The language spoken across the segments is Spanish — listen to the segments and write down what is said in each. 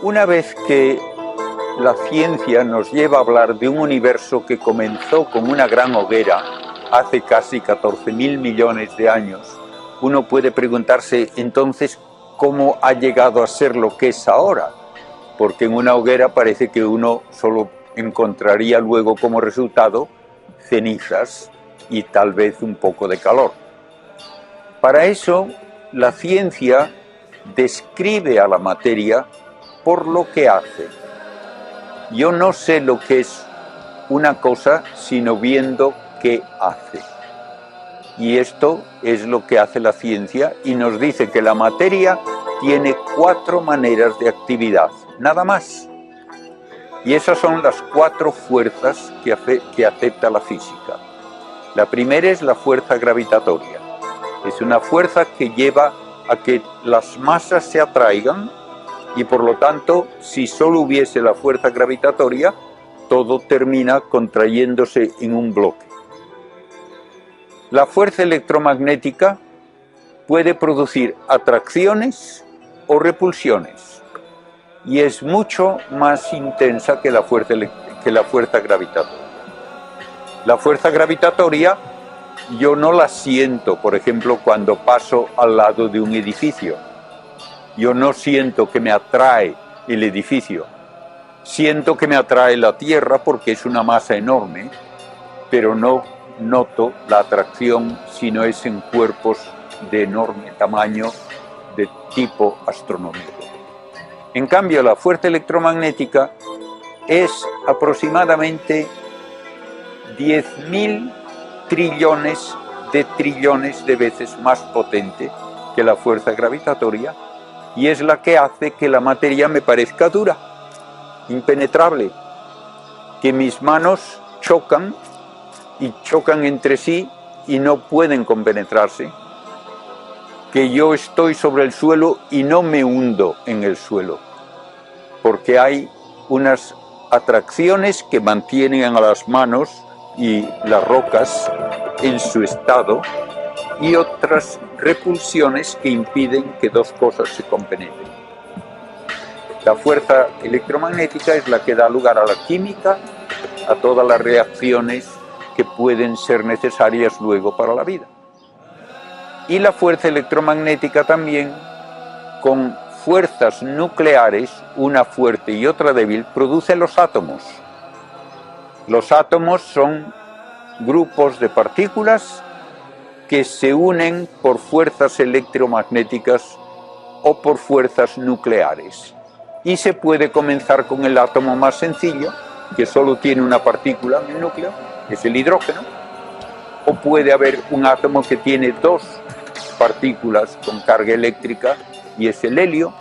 Una vez que la ciencia nos lleva a hablar de un universo que comenzó con una gran hoguera hace casi 14.000 millones de años, uno puede preguntarse entonces cómo ha llegado a ser lo que es ahora, porque en una hoguera parece que uno solo encontraría luego como resultado cenizas y tal vez un poco de calor. Para eso, la ciencia describe a la materia por lo que hace. Yo no sé lo que es una cosa sino viendo qué hace. Y esto es lo que hace la ciencia y nos dice que la materia tiene 4 maneras de actividad, nada más. Y esas son las 4 fuerzas que acepta la física. La primera es la fuerza gravitatoria. Es una fuerza que lleva a que las masas se atraigan y por lo tanto, si solo hubiese la fuerza gravitatoria, todo termina contrayéndose en un bloque. La fuerza electromagnética puede producir atracciones o repulsiones y es mucho más intensa que la fuerza gravitatoria. La fuerza gravitatoria yo no la siento, por ejemplo, cuando paso al lado de un edificio. Yo no siento que me atrae el edificio. Siento que me atrae la Tierra porque es una masa enorme, pero no noto la atracción si no es en cuerpos de enorme tamaño de tipo astronómico. En cambio, la fuerza electromagnética es aproximadamente 10.000 trillones de veces más potente que la fuerza gravitatoria y es la que hace que la materia me parezca dura, impenetrable, que mis manos chocan entre sí y no pueden compenetrarse, que yo estoy sobre el suelo y no me hundo en el suelo, porque hay unas atracciones que mantienen a las manos y las rocas en su estado y otras repulsiones que impiden que dos cosas se compenetren. La fuerza electromagnética es la que da lugar a la química, a todas las reacciones que pueden ser necesarias luego para la vida. Y la fuerza electromagnética también, con fuerzas nucleares, una fuerte y otra débil, produce los átomos. Los átomos son grupos de partículas que se unen por fuerzas electromagnéticas o por fuerzas nucleares. Y se puede comenzar con el átomo más sencillo, que solo tiene una partícula en el núcleo, es el hidrógeno, o puede haber un átomo que tiene 2 partículas con carga eléctrica y es el helio,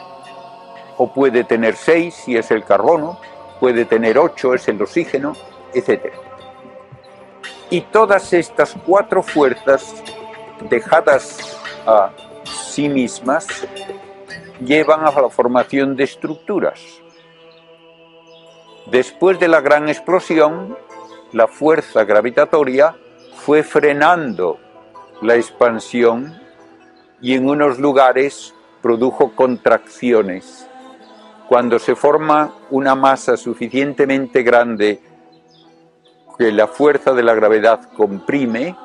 o puede tener 6 y es el carbono, puede tener 8, es el oxígeno, etc. Y todas estas 4 fuerzas, dejadas a sí mismas, llevan a la formación de estructuras. Después de la gran explosión, la fuerza gravitatoria fue frenando la expansión y en unos lugares produjo contracciones. Cuando se forma una masa suficientemente grande que la fuerza de la gravedad comprime,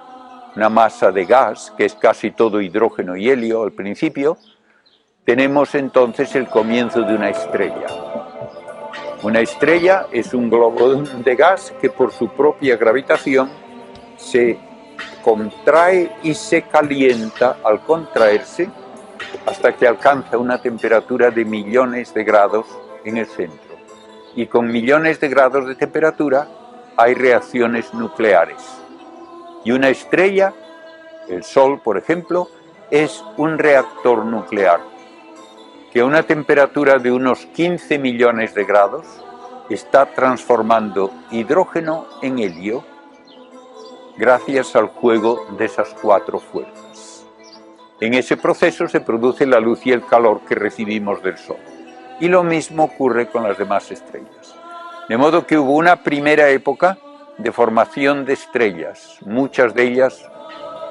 una masa de gas, que es casi todo hidrógeno y helio al principio, tenemos entonces el comienzo de una estrella. Una estrella es un globo de gas que por su propia gravitación se contrae y se calienta al contraerse hasta que alcanza una temperatura de millones de grados en el centro. Y con millones de grados de temperatura hay reacciones nucleares. Y una estrella, el Sol por ejemplo, es un reactor nuclear que a una temperatura de unos 15 millones de grados está transformando hidrógeno en helio gracias al juego de esas 4 fuerzas. En ese proceso se produce la luz y el calor que recibimos del Sol. Y lo mismo ocurre con las demás estrellas. De modo que hubo una primera época de formación de estrellas, muchas de ellas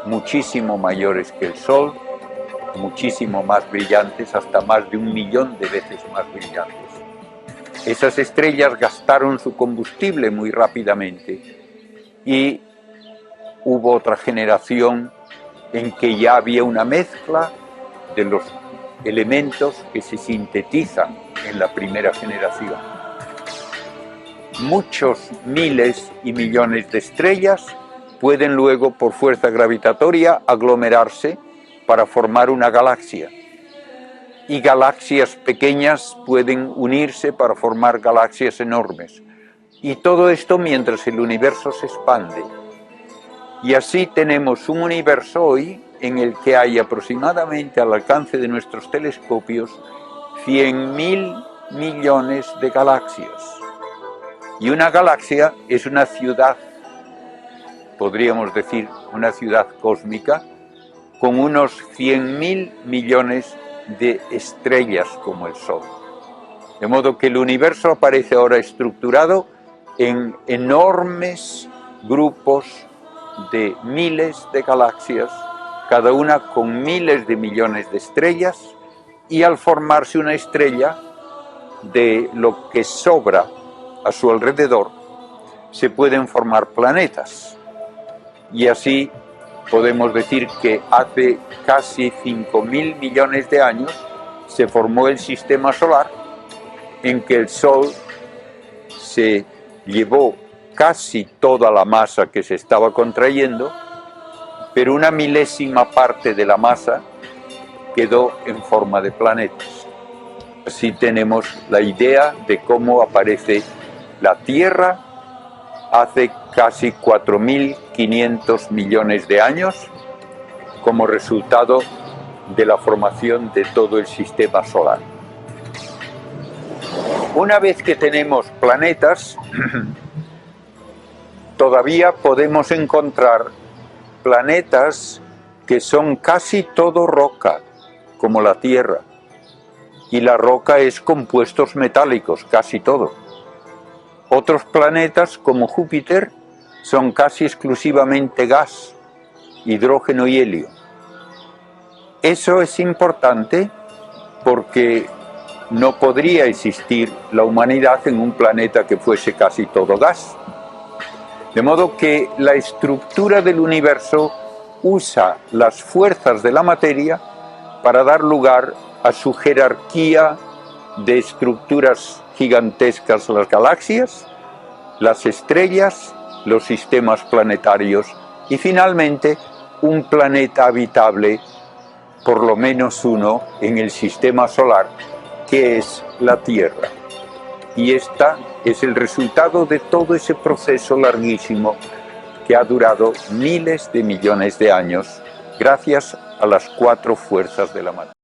muchísimo mayores que el Sol, muchísimo más brillantes, hasta más de 1 millón de veces más brillantes. Esas estrellas gastaron su combustible muy rápidamente y hubo otra generación en que ya había una mezcla de los elementos que se sintetizan en la primera generación. Muchos miles y millones de estrellas pueden luego, por fuerza gravitatoria, aglomerarse para formar una galaxia. Y galaxias pequeñas pueden unirse para formar galaxias enormes. Y todo esto mientras el universo se expande. Y así tenemos un universo hoy en el que hay aproximadamente al alcance de nuestros telescopios 100.000 millones de galaxias. Y una galaxia es una ciudad, podríamos decir, una ciudad cósmica, con unos 100.000 millones de estrellas como el Sol. De modo que el universo aparece ahora estructurado en enormes grupos de miles de galaxias, cada una con miles de millones de estrellas, y al formarse una estrella, de lo que sobra a su alrededor, se pueden formar planetas. Y así podemos decir que hace casi 5.000 millones de años se formó el sistema solar, en que el Sol se llevó casi toda la masa que se estaba contrayendo, pero una milésima parte de la masa quedó en forma de planetas. Así tenemos la idea de cómo aparece la Tierra hace casi 4.500 millones de años, como resultado de la formación de todo el sistema solar. Una vez que tenemos planetas, todavía podemos encontrar planetas que son casi todo roca, como la Tierra. Y la roca es compuestos metálicos, casi todo. Otros planetas, como Júpiter, son casi exclusivamente gas, hidrógeno y helio. Eso es importante porque no podría existir la humanidad en un planeta que fuese casi todo gas. De modo que la estructura del universo usa las fuerzas de la materia para dar lugar a su jerarquía de estructuras gigantescas, las galaxias, las estrellas, los sistemas planetarios y finalmente un planeta habitable, por lo menos uno, en el sistema solar, que es la Tierra. Y esta es el resultado de todo ese proceso larguísimo que ha durado miles de millones de años, gracias a las 4 fuerzas de la materia.